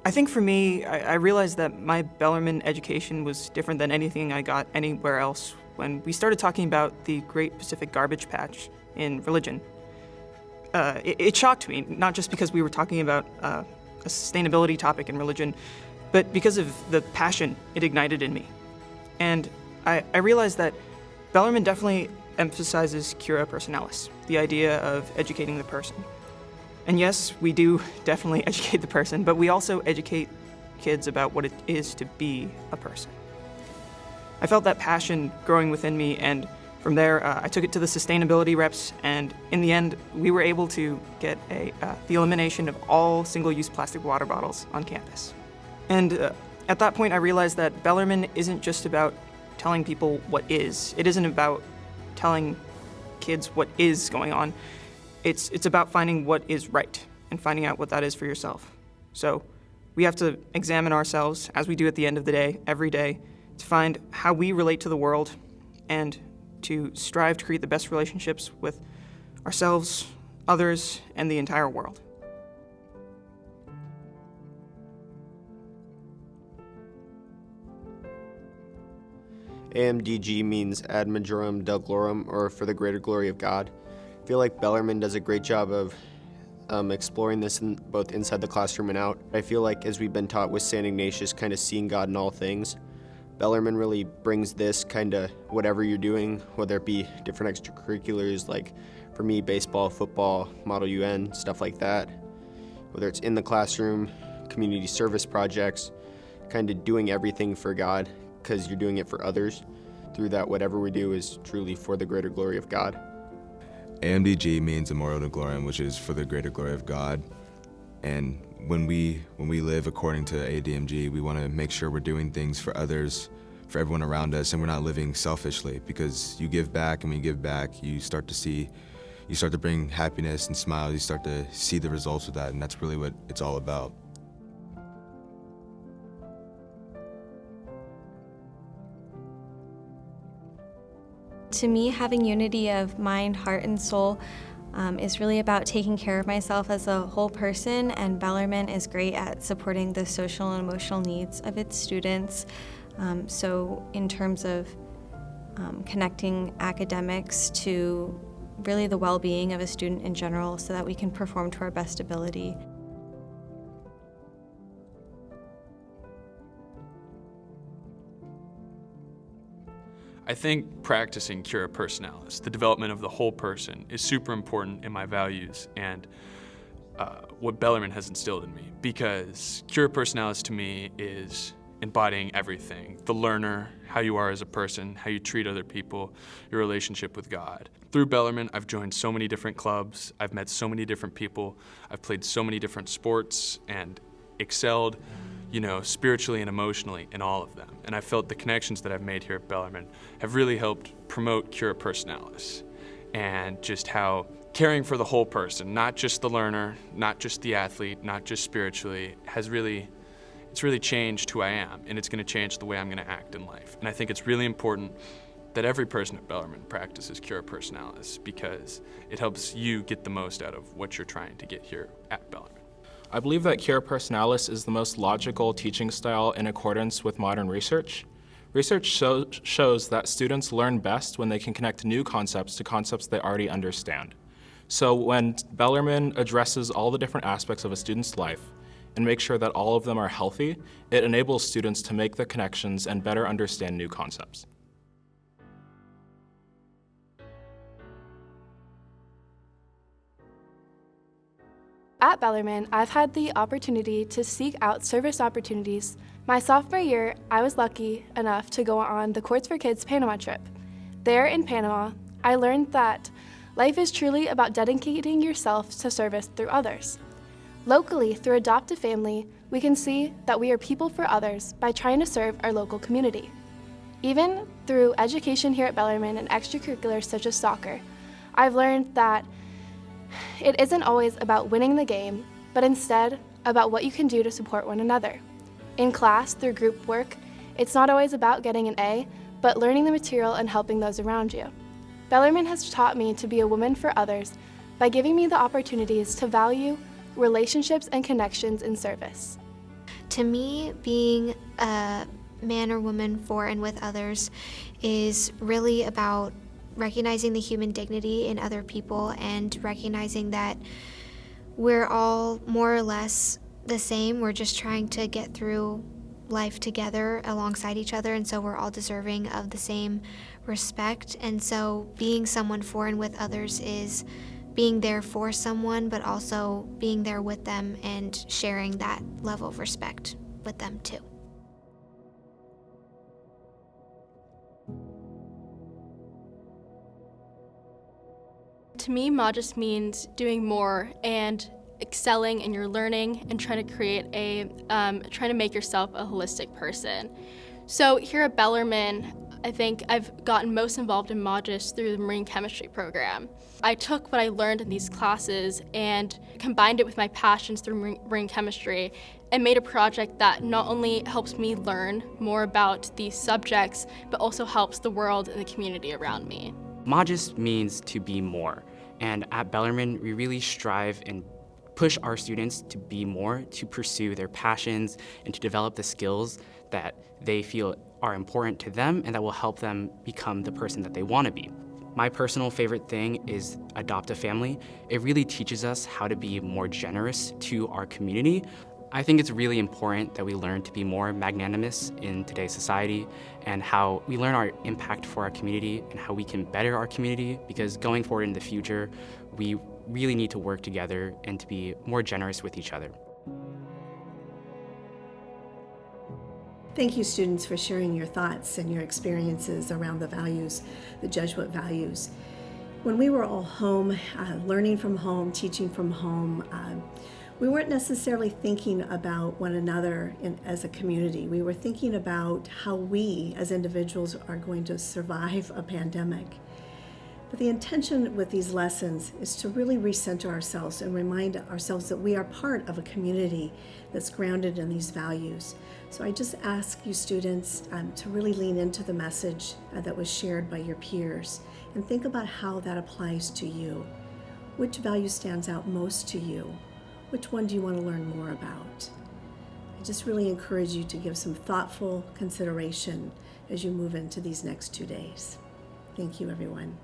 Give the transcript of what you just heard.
I think for me, I realized that my Bellarmine education was different than anything I got anywhere else when we started talking about the Great Pacific Garbage Patch in religion. It shocked me, not just because we were talking about a sustainability topic in religion, but because of the passion it ignited in me. And I realized that Bellarmine definitely emphasizes cura personalis, the idea of educating the person. And yes, we do definitely educate the person, but we also educate kids about what it is to be a person. I felt that passion growing within me, and from there, I took it to the sustainability reps, and in the end, we were able to get the elimination of all single-use plastic water bottles on campus. And at that point, I realized that Bellarmine isn't just about telling people what is. It isn't about telling kids what is going on. It's about finding what is right and finding out what that is for yourself. So we have to examine ourselves, as we do at the end of the day, every day, to find how we relate to the world and to strive to create the best relationships with ourselves, others, and the entire world. AMDG means Ad Majorem Dei Glorum, or for the greater glory of God. I feel like Bellarmine does a great job of exploring this both inside the classroom and out. I feel like as we've been taught with St. Ignatius, kind of seeing God in all things, Bellarmine really brings this kind of whatever you're doing, whether it be different extracurriculars, like for me, baseball, football, Model UN, stuff like that. Whether it's in the classroom, community service projects, kind of doing everything for God because you're doing it for others. Through that, whatever we do is truly for the greater glory of God. AMDG means Amore Dei Gloriam, which is for the greater glory of God. And when we live according to ADMG, we want to make sure we're doing things for others, for everyone around us, and we're not living selfishly, because you give back, and when you give back, you start to bring happiness and smiles, you start to see the results of that, and that's really what it's all about. To me, having unity of mind, heart, and soul is really about taking care of myself as a whole person, and Bellarmine is great at supporting the social and emotional needs of its students. So in terms of connecting academics to really the well-being of a student in general so that we can perform to our best ability. I think practicing cura personalis, the development of the whole person, is super important in my values and what Bellarmine has instilled in me, because cura personalis to me is embodying everything. The learner, how you are as a person, how you treat other people, your relationship with God. Through Bellarmine, I've joined so many different clubs, I've met so many different people, I've played so many different sports and excelled, spiritually and emotionally in all of them. And I felt the connections that I've made here at Bellarmine have really helped promote cura personalis, and just how caring for the whole person, not just the learner, not just the athlete, not just spiritually, it's really changed who I am, and it's going to change the way I'm going to act in life. And I think it's really important that every person at Bellarmine practices cura personalis, because it helps you get the most out of what you're trying to get here at Bellarmine. I believe that cura personalis is the most logical teaching style in accordance with modern research. Research shows that students learn best when they can connect new concepts to concepts they already understand. So when Bellarmine addresses all the different aspects of a student's life and makes sure that all of them are healthy, it enables students to make the connections and better understand new concepts. At Bellarmine, I've had the opportunity to seek out service opportunities. My sophomore year, I was lucky enough to go on the Courts for Kids Panama trip. There in Panama, I learned that life is truly about dedicating yourself to service through others. Locally, through Adopt a Family, we can see that we are people for others by trying to serve our local community. Even through education here at Bellarmine and extracurriculars such as soccer, I've learned that it isn't always about winning the game, but instead about what you can do to support one another. In class, through group work, it's not always about getting an A, but learning the material and helping those around you. Bellarmine has taught me to be a woman for others by giving me the opportunities to value relationships and connections in service. To me, being a man or woman for and with others is really about recognizing the human dignity in other people and recognizing that we're all more or less the same. We're just trying to get through life together alongside each other, and so we're all deserving of the same respect. And so being someone for and with others is being there for someone, but also being there with them and sharing that level of respect with them too. To me, Ma just means doing more and excelling in your learning and trying to make yourself a holistic person. So here at Bellarmine, I think I've gotten most involved in Magis through the marine chemistry program. I took what I learned in these classes and combined it with my passions through marine chemistry and made a project that not only helps me learn more about these subjects, but also helps the world and the community around me. Magis means to be more, and at Bellarmine, we really strive and push our students to be more, to pursue their passions, and to develop the skills that they feel are important to them and that will help them become the person that they want to be. My personal favorite thing is Adopt a Family. It really teaches us how to be more generous to our community. I think it's really important that we learn to be more magnanimous in today's society and how we learn our impact for our community and how we can better our community, because going forward in the future, we really need to work together and to be more generous with each other. Thank you, students, for sharing your thoughts and your experiences around the values, the Jesuit values. When we were all home, learning from home, teaching from home, we weren't necessarily thinking about one another as a community. We were thinking about how we as individuals are going to survive a pandemic. But the intention with these lessons is to really recenter ourselves and remind ourselves that we are part of a community that's grounded in these values. So I just ask you students to really lean into the message that was shared by your peers and think about how that applies to you. Which value stands out most to you? Which one do you want to learn more about? I just really encourage you to give some thoughtful consideration as you move into these next 2 days. Thank you, everyone.